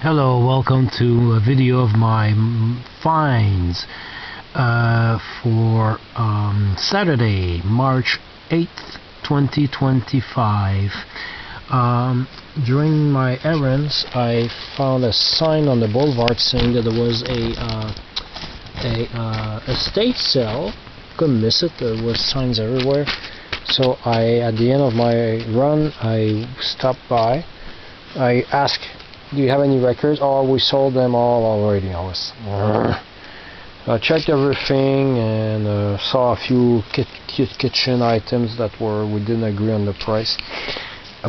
Hello, welcome to a video of my finds for Saturday, March 8th, 2025. During my errands, I found a sign on the boulevard saying that there was a estate sale. Couldn't miss it. There was signs everywhere. So at the end of my run, I stopped by. I asked, "Do you have any records?" "Oh, we sold them all already." I checked everything and saw a few kitchen items that we didn't agree on the price.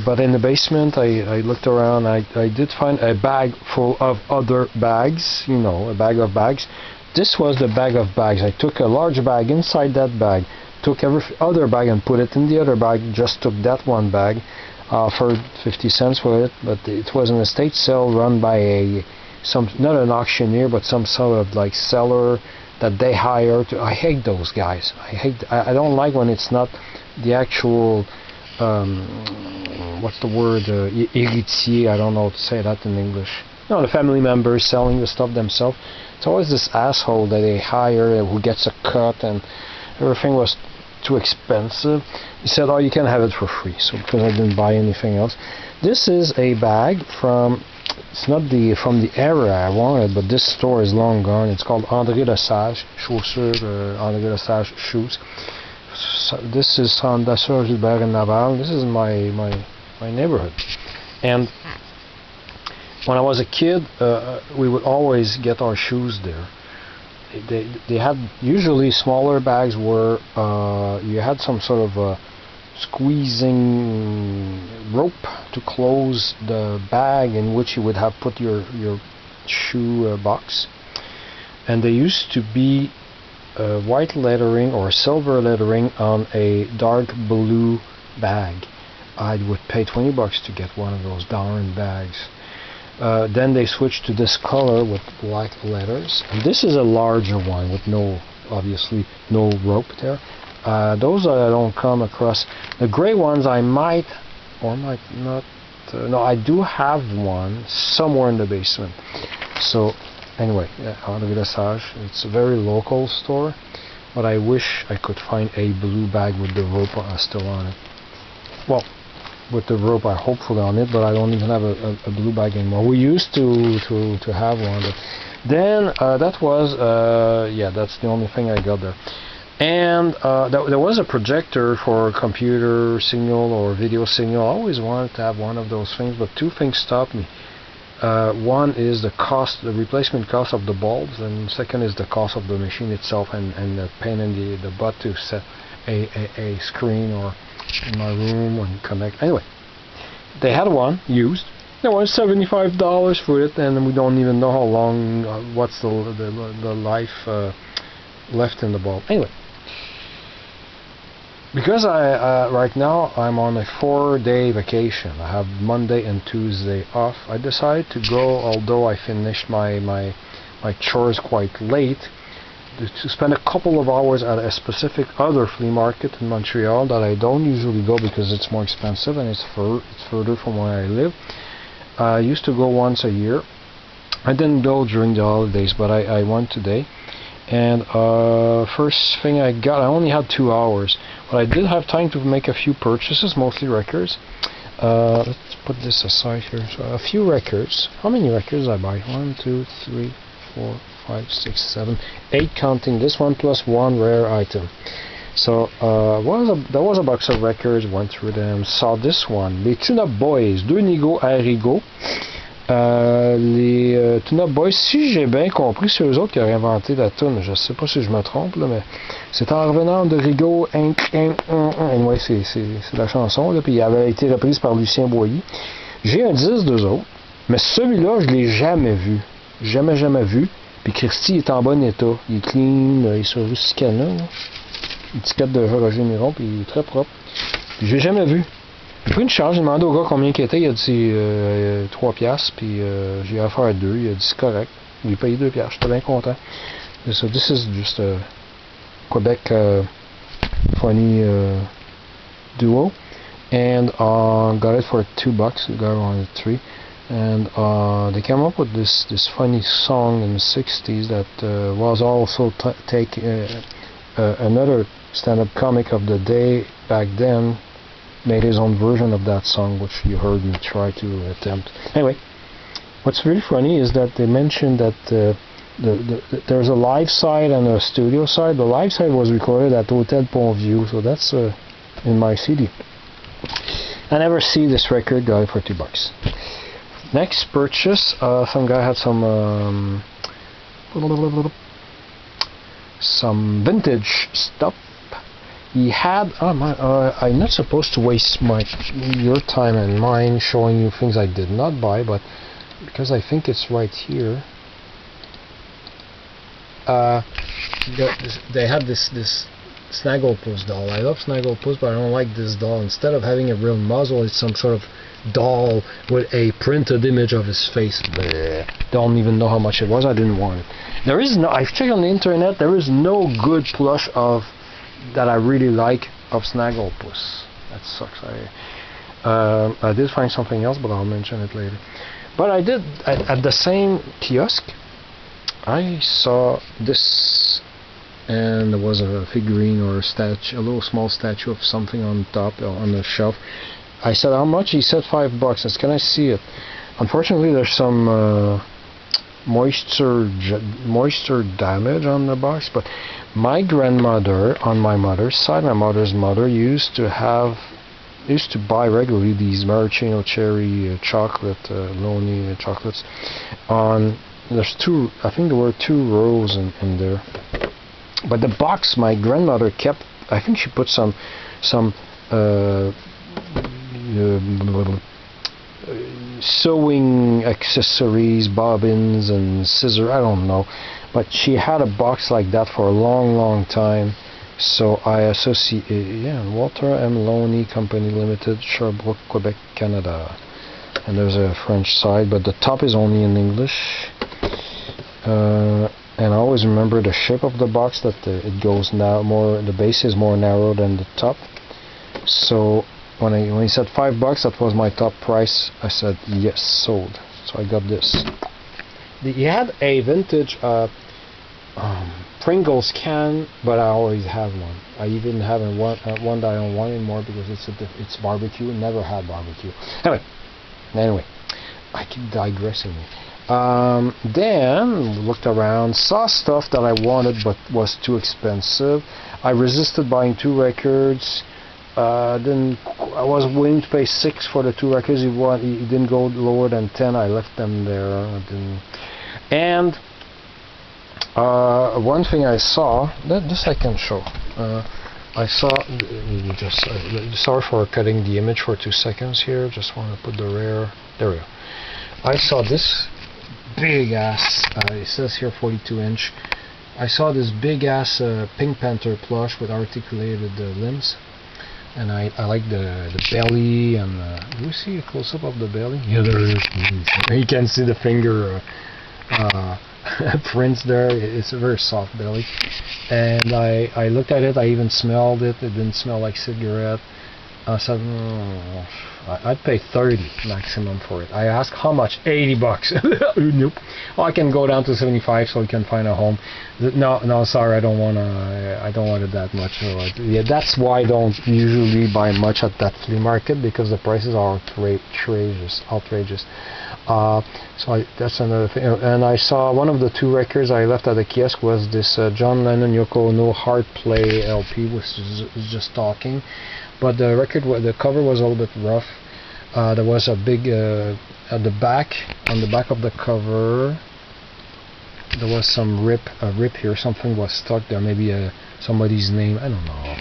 But in the basement, I looked around. I did find a bag full of other bags. A bag of bags. This was the bag of bags. I took a large bag. Inside that bag, took every other bag and put it in the other bag. Just took that one bag. Offered 50 cents for it, but it was an estate sale run by not an auctioneer, but some sort of like seller that they hire to. I hate those guys. I don't like when it's not the actual what's the word, héritier. I don't know how to say that in English. The family members selling the stuff themselves. It's always this asshole that they hire who gets a cut, and everything was too expensive. He said, "Oh, you can have it for free." So because I didn't buy anything else, this is a bag from. It's not from the era I wanted, but this store is long gone. It's called André Lesage Chaussures, André Lesage shoes. So this is Sanda Sur Gilbert and Naval. This is my neighborhood. And when I was a kid, we would always get our shoes there. They had usually smaller bags where you had some sort of squeezing rope to close the bag in which you would have put your shoe box, and there used to be white lettering or silver lettering on a dark blue bag. I would pay $20 to get one of those darn bags. Then they switched to this color with black letters. And this is a larger one with obviously no rope there. Those I don't come across. The gray ones I might or might not. No, I do have one somewhere in the basement. So anyway, André Lesage. It's a very local store, but I wish I could find a blue bag with the rope still on it. Well, with the rope hopefully on it, but I don't even have a blue bag anymore. We used to have one, but then that was that's the only thing I got there. And there was a projector for computer signal or video signal. I always wanted to have one of those things, but two things stopped me. One is the replacement cost of the bulbs, and second is the cost of the machine itself and the pain in the butt to set a screen or in my room and connect. Anyway, they had one used. There was $75 for it, and we don't even know how long. What's the life left in the bulb? Anyway, because right now I'm on a 4-day vacation. I have Monday and Tuesday off. I decided to go, although I finished my chores quite late, to spend a couple of hours at a specific other flea market in Montreal that I don't usually go because it's more expensive and it's further from where I live. I used to go once a year. I didn't go during the holidays, but I went today. And first thing I got, I only had 2 hours, but I did have time to make a few purchases, mostly records. Let's put this aside here. So a few records. How many records I buy? 1, 2, 3, 4, 5, 6, 7, 8, counting this one plus one rare item. So there was a box of records, went through them, saw this one, les Tune-Up Boys, 2 Nigo Arrigo. Les Tune-Up Boys, si j'ai bien compris, c'est eux autres qui auraient inventé la tune. Je sais pas si je me trompe, là, mais c'est en revenant de Rigaud. Anyway, c'est la chanson, là, puis il avait été reprise par Lucien Boilly. J'ai un 10 d'eux autres, mais celui-là, je l'ai jamais vu. Jamais vu. Puis Christy est en bon état. Il est clean, il est sur Rusicana. Étiquette de Roger Miron, puis il est très propre. Puis je l'ai jamais vu. J'ai pris une charge, j'ai demandé au gars combien il était. Il a dit 3 piastres, puis j'ai offert 2. Il a dit c'est correct. Il a payé 2 piastres. J'étais bien content. So this is just a Quebec funny duo. And got it for $2. The guy wanted 3. and they came up with this funny song in the 60s that was also another stand-up comic of the day back then made his own version of that song, which you heard me try to attempt. Anyway, what's really funny is that they mentioned that there's a live side and a studio side. The live side was recorded at Hotel Pontview, so that's in my CD. I never see this record, got it for $2. Next purchase, some guy had some vintage stuff. He had, I'm not supposed to waste your time and mine showing you things I did not buy, but because I think it's right here. They had this Snagglepuss doll. I love Snagglepuss, but I don't like this doll. Instead of having a real muzzle, it's some sort of doll with a printed image of his face. Bleh. Don't even know how much it was. I didn't want it. There is no. I've checked on the internet. There is no good plush of that I really like of Snagglepuss. That sucks. I did find something else, but I'll mention it later. But I did at the same kiosk. I saw this, and there was a figurine or a statue, a little small statue of something on top on the shelf. I said, how much? He said $5. I said, can I see it? Unfortunately, there's some moisture damage on the box, but my grandmother, on my mother's side, my mother's mother used to buy regularly these maraschino cherry chocolate, Lonely chocolates. There's two, I think there were 2 rows in there. But the box my grandmother kept, I think she put some sewing accessories, bobbins and scissors, I don't know. But she had a box like that for a long time. So I associate, Walter M. Loney Company Limited, Sherbrooke, Quebec, Canada. And there's a French side, but the top is only in English. And I always remember the shape of the box, that it goes now more, the base is more narrow than the top. So when he said $5, that was my top price. I said yes, sold. So I got this. He had a vintage Pringles can, but I always have one. I even have one that I don't want anymore because it's barbecue. Never had barbecue. Anyway, I keep digressing. Then looked around, saw stuff that I wanted but was too expensive. I resisted buying 2 records. Then I was willing to pay $6 for the 2 records. He didn't go lower than 10. I left them there. And one thing I saw, this I can show. I saw, sorry for cutting the image for 2 seconds here. Just want to put the rare. There we go. I saw this big ass. It says here 42-inch. I saw this big ass Pink Panther plush with articulated limbs. And I like the belly, and do you see a close-up of the belly? Yeah, there is. You can see the finger prints there. It's a very soft belly. And I looked at it, I even smelled it. It didn't smell like cigarette. I said, I'd pay 30 maximum for it. I asked how much? $80. Nope. Oh, I can go down to 75 so we can find a home. No, sorry, I don't want it that much. So yeah, that's why I don't usually buy much at that flea market, because the prices are outrageous. So that's another thing. And I saw one of the 2 records I left at the kiosk was this John Lennon Yoko Ono Hard Play LP, which is just talking. But the record, the cover was a little bit rough. There was a big at the back, on the back of the cover, there was some rip here. Something was stuck there, maybe somebody's name, I don't know.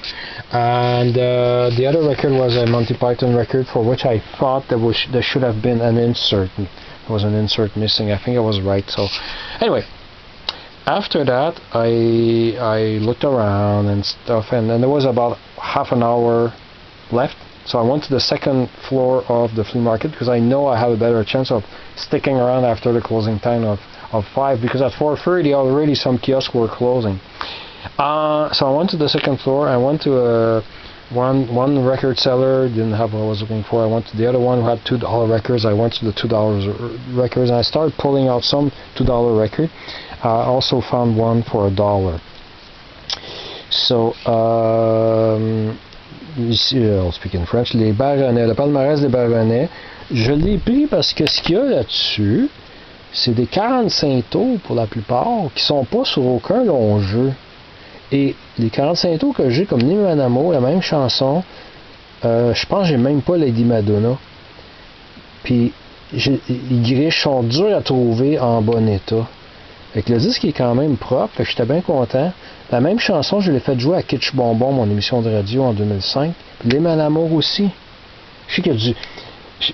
And the other record was a Monty Python record, for which I thought there should have been an insert. There was an insert missing. I think I was right. So anyway, after that I looked around and stuff, and then there was about half an hour left. So I went to the second floor of the flea market, because I know I have a better chance of sticking around after the closing time of 5, because at 4:30 already some kiosks were closing. So I went to the second floor. I went to One record seller didn't have what I was looking for. I went to the other one who had $2 records. I went to the $2 records, and I started pulling out some $2 record. I also found one for $1. So, ici, on speak in French, les Baronnets, le palmarès des Baronnets, je l'ai pris parce que ce qu'il y a là-dessus, c'est des 45 tours pour la plupart, qui sont pas sur aucun long jeu. Et les 45 tours que j'ai comme Nemo Anamo, la même chanson, je pense que j'ai même pas Lady Madonna. Puis, les griches sont durs à trouver en bon état. Fait que le disque est quand même propre, fait que j'étais bien content. La même chanson, je l'ai fait jouer à Kitsch Bonbon, mon émission de radio en 2005. Puis les Malamour aussi. Je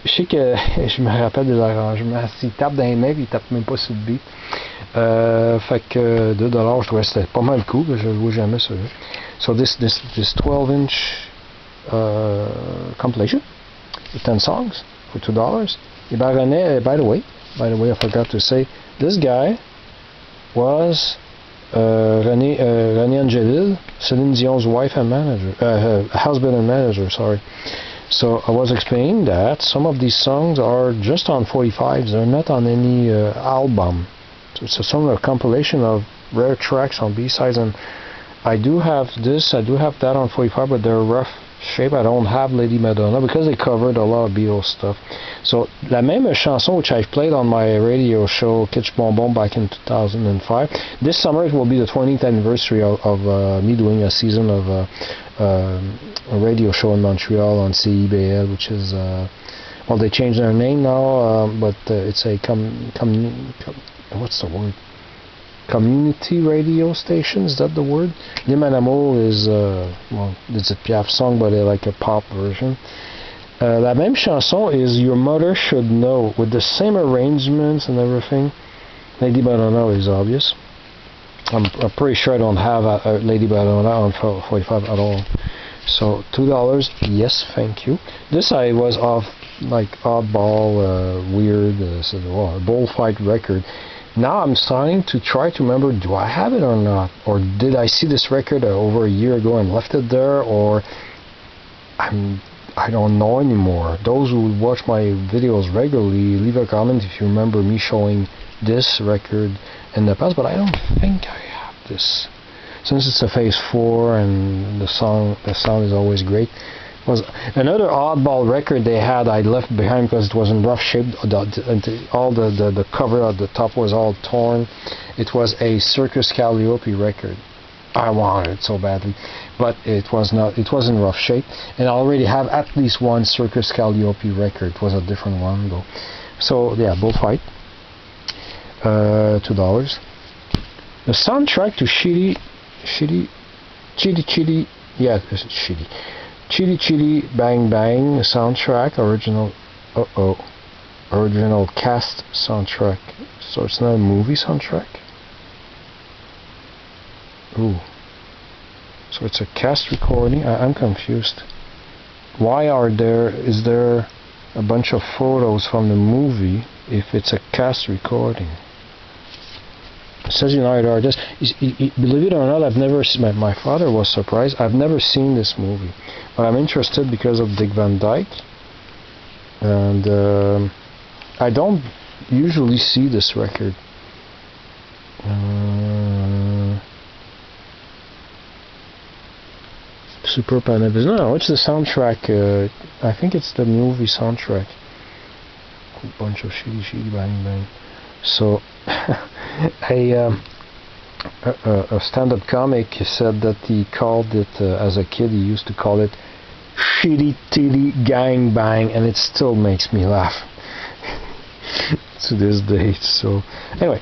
sais que je me rappelle des arrangements. S'ils tapent dans les mains, ils tapent même pas sur le beat. Fait que $2, je trouvais que c'était pas mal cool, je le jouais jamais sur eux. So this 12-inch compilation, 10 songs for $2. Et Baronnets, by the way, I forgot to say, this guy was René Angélil, Céline Dion's wife and manager, husband and manager, sorry. So I was explaining that some of these songs are just on 45s, they're not on any album. So some are a compilation of rare tracks on B-sides, and I do have that on 45, but they're rough shape. I don't have Lady Madonna because they covered a lot of Beatles stuff. So la même chanson which I've played on my radio show Kitsch Bonbon back in 2005. This summer it will be the 20th anniversary of me doing a season of a radio show in Montreal on CIBL, which is well, they changed their name now, but it's a what's the word? Community radio station, is that the word? Nemo Anamo is, well, it's a Piaf song, but like a pop version. La même chanson is Your Mother Should Know, with the same arrangements and everything. Lady Madonna is obvious. I'm pretty sure I don't have a Lady Madonna on 45 at all. So $2, yes, thank you. This I was off, like oddball, weird, a bullfight record. Now I'm starting to try to remember, do I have it or not? Or did I see this record over a year ago and left it there? Or I don't know anymore. Those who watch my videos regularly, leave a comment if you remember me showing this record in the past, but I don't think I have this. Since it's a phase 4 and the sound is always great. Was another oddball record they had I left behind because it was in rough shape. All the cover at the top was all torn. It was a Circus Calliope record. I wanted it so badly, but it was not. It was in rough shape, and I already have at least one Circus Calliope record. It was a different one though. So yeah, bullfight. $2. The soundtrack to Chitty. Yeah, Chitty. Chitty Chitty Bang Bang soundtrack, original cast soundtrack. So it's not a movie soundtrack? Ooh. So it's a cast recording? I'm confused. Why is there a bunch of photos from the movie if it's a cast recording? It says United Artists. Believe it or not, I've never seen. My father was surprised. I've never seen this movie, but I'm interested because of Dick Van Dyke, and I don't usually see this record. Super Panavision. No, it's the soundtrack. I think it's the movie soundtrack. A bunch of shitty bang bang. So, a stand-up comic said that he called it, as a kid, he used to call it Shitty Titty Gang Bang, and it still makes me laugh to this day. So, anyway,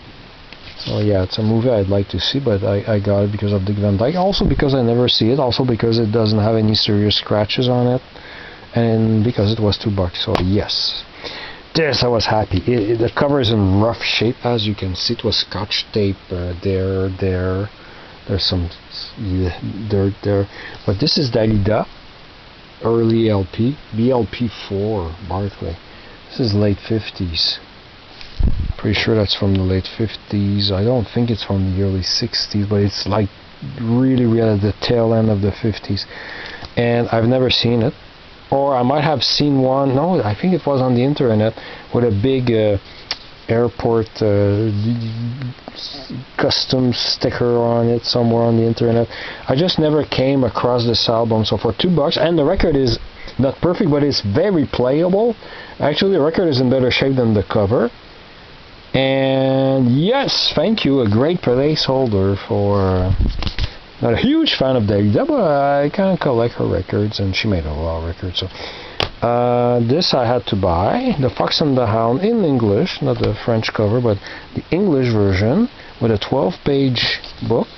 so yeah, it's a movie I'd like to see, but I got it because of Dick Van Dyke. Also because I never see it, also because it doesn't have any serious scratches on it, and because it was $2. So, yes. Yes, I was happy. The cover is in rough shape, as you can see. It was scotch tape there. There's some dirt there. But this is Dalida, early LP, BLP4, Barclay. This is late 50s. Pretty sure that's from the late 50s. I don't think it's from the early 60s, but it's like really at the tail end of the 50s. and I've never seen it. Or I might have seen one, no, I think it was on the internet, with a big airport custom sticker on it somewhere on the internet. I just never came across this album. So for $2, and the record is not perfect, but it's very playable. Actually, the record is in better shape than the cover. And yes, thank you, a great placeholder for... not a huge fan of Dalida, but I kind of collect her records, and she made a lot of records. So this I had to buy, The Fox and the Hound in English, not the French cover, but the English version with a 12-page book.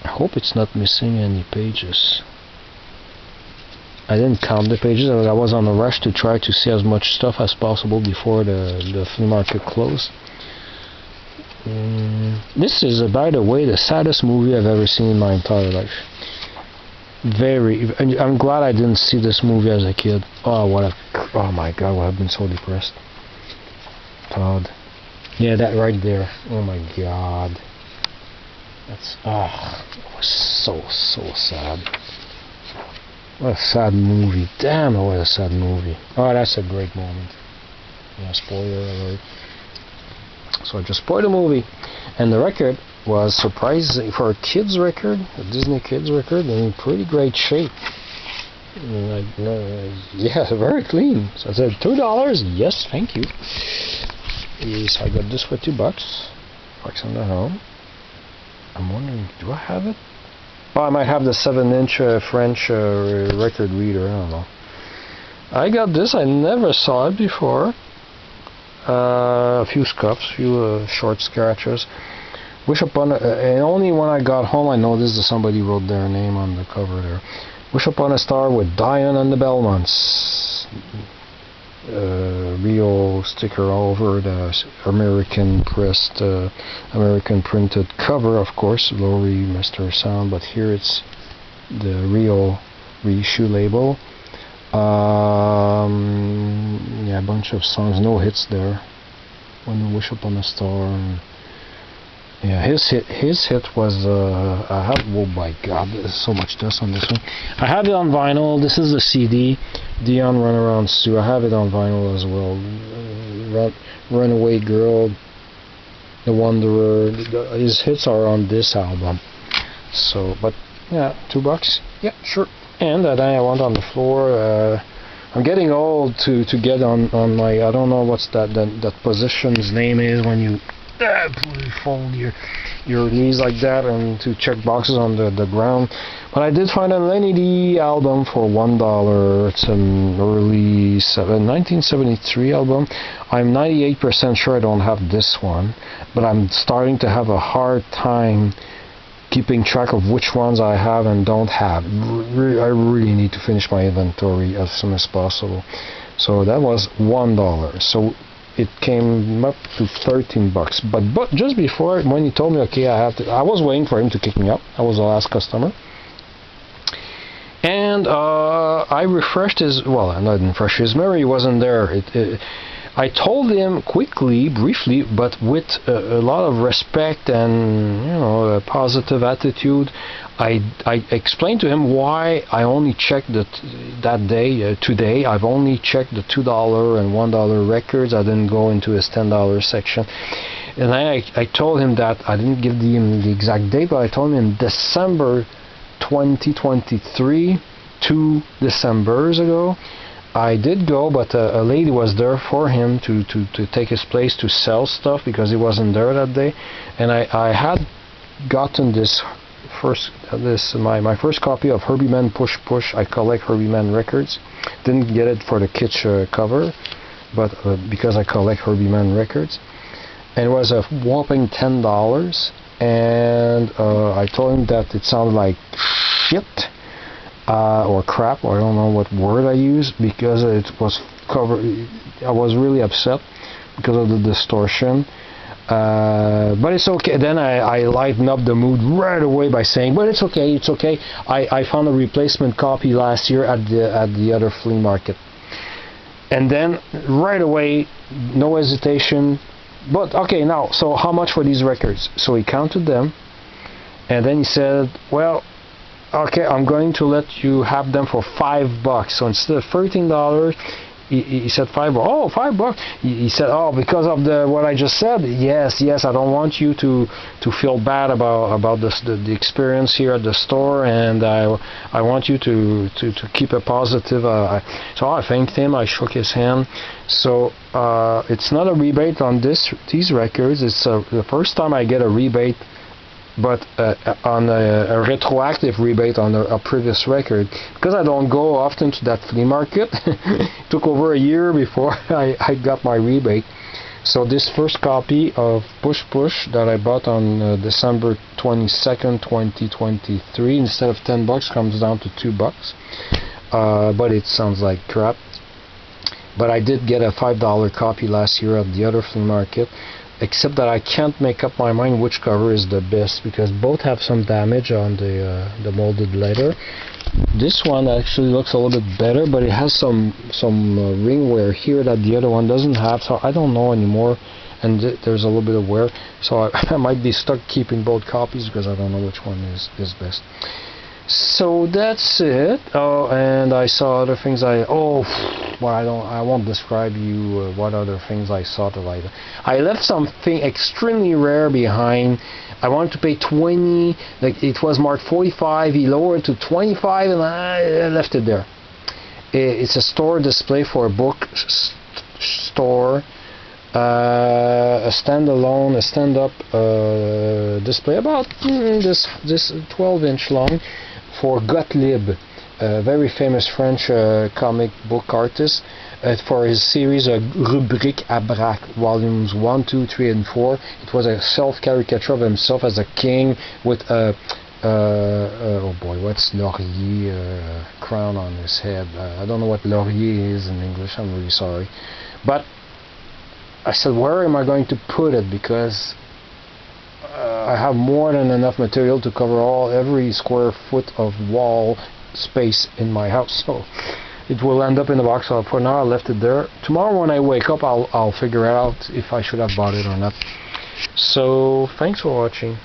I hope it's not missing any pages. I didn't count the pages. I was on a rush to try to see as much stuff as possible before the flea market closed. This is, by the way, the saddest movie I've ever seen in my entire life. I'm glad I didn't see this movie as a kid. Oh my god, I've been so depressed. Todd. Yeah, that right there. Oh my god. It was so sad. What a sad movie. Damn, what a sad movie. Oh, that's a great moment. Yeah, spoiler alert. So I just spoiled the movie. And the record was surprising for a kids record, a Disney kids record, in pretty great shape. Yeah, very clean. So I said, $2? Yes, thank you. Yes, I got this for $2. Fox and the Hound. I'm wondering, do I have it? Oh, I might have the 7-inch French record reader, I don't know. I got this, I never saw it before. A few scuffs, few short scratches. Wish Upon and only when I got home I noticed that somebody wrote their name on the cover there. Wish Upon a Star with Diane and the Belmonts. Rio sticker all over the American pressed, American printed cover, of course, Laurie, Mr. Sound, but here it's the Rio reissue label. Yeah, a bunch of songs, no hits there. When You Wish Upon a Star. Yeah, his hit was I have, oh my god, there's so much dust on this one. I have it on vinyl. This is the CD, Dion Runaround Sue. I have it on vinyl as well. Runaway Girl, The Wanderer. His hits are on this album. So, but yeah, $2. Yeah, sure. And then I went on the floor. I'm getting old to get on my, I don't know what's that position's name is when you fold your knees like that and to check boxes on the ground. But I did find an Lenny D album for $1. It's an early 1973 album. I'm 98% sure I don't have this one, but I'm starting to have a hard time keeping track of which ones I have and don't have. I really need to finish my inventory as soon as possible. So that was $1. So it came up to $13. But just before, when he told me, okay, I was waiting for him to kick me up. I was the last customer. And I refreshed his, well, I didn't refresh his memory, he wasn't there. I told him quickly, briefly, but with a lot of respect and, you know, a positive attitude. I explained to him why I only checked that day, today. I've only checked the $2 and $1 records. I didn't go into his $10 section. And I told him that I didn't give him the exact date, but I told him in December 2023, 2 Decembers ago, I did go, but a lady was there for him to take his place to sell stuff because he wasn't there that day. And I had gotten my first copy of Herbie Man Push Push. I collect Herbie Man records. Didn't get it for the kitsch cover, but because I collect Herbie Man records. And it was a whopping $10. And I told him that it sounded like shit. Or crap, or I don't know what word I used, because it was covered. I was really upset because of the distortion. But it's okay. Then I lightened up the mood right away by saying, but it's okay, it's okay. I found a replacement copy last year at the other flea market. And then right away, no hesitation. But okay, now, so how much for these records? So he counted them, and then he said, well, okay, I'm going to let you have them for $5. So instead of $13, he said $5. Oh, $5. He said, oh, because of what I just said. Yes, I don't want you to feel bad about the experience here at the store, and I want you to keep a positive. So I thanked him. I shook his hand. So it's not a rebate on these records. It's the first time I get a rebate, but on a retroactive rebate on a previous record, because I don't go often to that flea market. It took over a year before I got my rebate. So this first copy of Push Push that I bought on December 22nd, 2023, instead of $10 comes down to $2. But it sounds like crap. But I did get a $5 copy last year at the other flea market. Except that I can't make up my mind which cover is the best, because both have some damage on the molded leather. This one actually looks a little bit better, but it has some ring wear here that the other one doesn't have, so I don't know anymore. And there's a little bit of wear, so I might be stuck keeping both copies because I don't know which one is best. So that's it. Oh, and I saw other things. I won't describe you what other things I saw to I left something extremely rare behind. I wanted to pay 20. Like, it was marked 45. He lowered to 25, and I left it there. It's a store display for a book store. A standalone, a stand-up display about this 12-inch long, for Gottlieb, a very famous French comic book artist, for his series Rubrique à Braque, volumes 1, 2, 3, and 4. It was a self-caricature of himself as a king with a oh boy, what's Laurier crown on his head. I don't know what Laurier is in English, I'm really sorry. But I said, where am I going to put it? Because I have more than enough material to cover every square foot of wall space in my house. So it will end up in the box. So for now, I left it there. Tomorrow when I wake up, I'll figure out if I should have bought it or not. So thanks for watching.